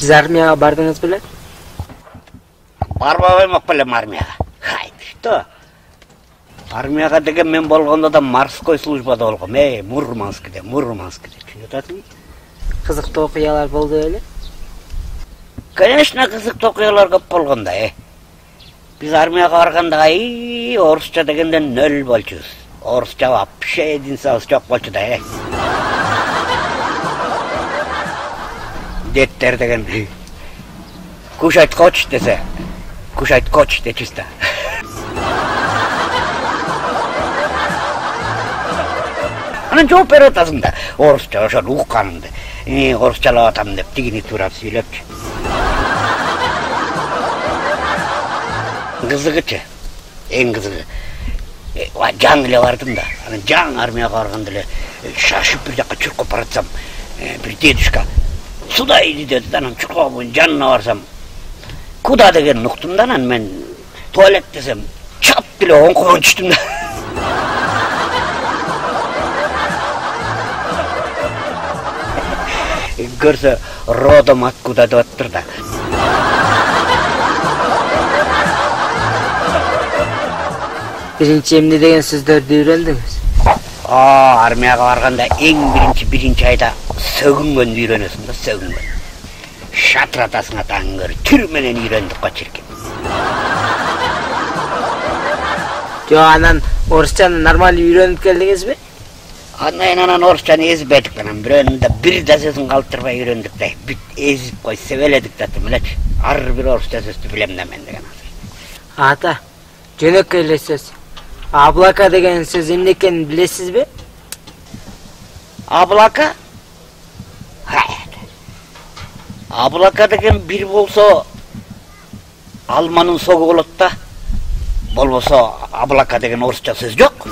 Siz armiyaya bardınız bile? Барбабаймак белем армияга. Хайт, что? Армияга деген мен болгондо да морской службада болгом. Мурманскиде. Түшүнүп атасың? Кызыктуу окуялар болду беле? Конечно, кызыктуу окуялар көп болгон да. Биз армияга барганда орусча дегенде нөл болчубуз. Орусча вообще единсыз жок болчу да. Деттер деген кушать хочешь десе, кушать коч дечиз да. Анан жооп берип атасың да. Орусча ошону укканымды. Орусчалап атам деп тигини турап сүйлөпчү. Кызыгычы, эң кызыгы. Жаң эле бардым да. Анан жаң армияга барганда эле шашып бир жакка чуркуп баратсам, бир дедушка сюда иди dedi. Анан чуркап жанына барсам, куда деген уктум да. Анан мен туалет десем, чап деле оңкуган түштүм да. Көрсө родом откуда деп атыптыр да. Биринчи эмне деген сөздөрдү үйрөндүңүз? Армияга барганда эң биринчи айда сөгүнгөндү үйрөнөсүң да, сөгүнгөн. Шатыратасың атаң көрү, түр менен үйрөндүк го чиркин. Анан орусчаны нормалдуу үйрөнүп келдиңизби? Анан орусчаны эзбедик, анан бирөөнүн бир да сөзүн калтырбай үйрөндүк да. Бүт эзип кой себеледик да элечи. Ар бир орусча сөздү билем да мен деген азыр. Ата, жөнөкөй эле сөз. Аблака деген сөз эмне экенин билесизби? Аблака? Аблака деген бир болсо алманын согу болот да. Болбосо аблака деген орусча сөз жок.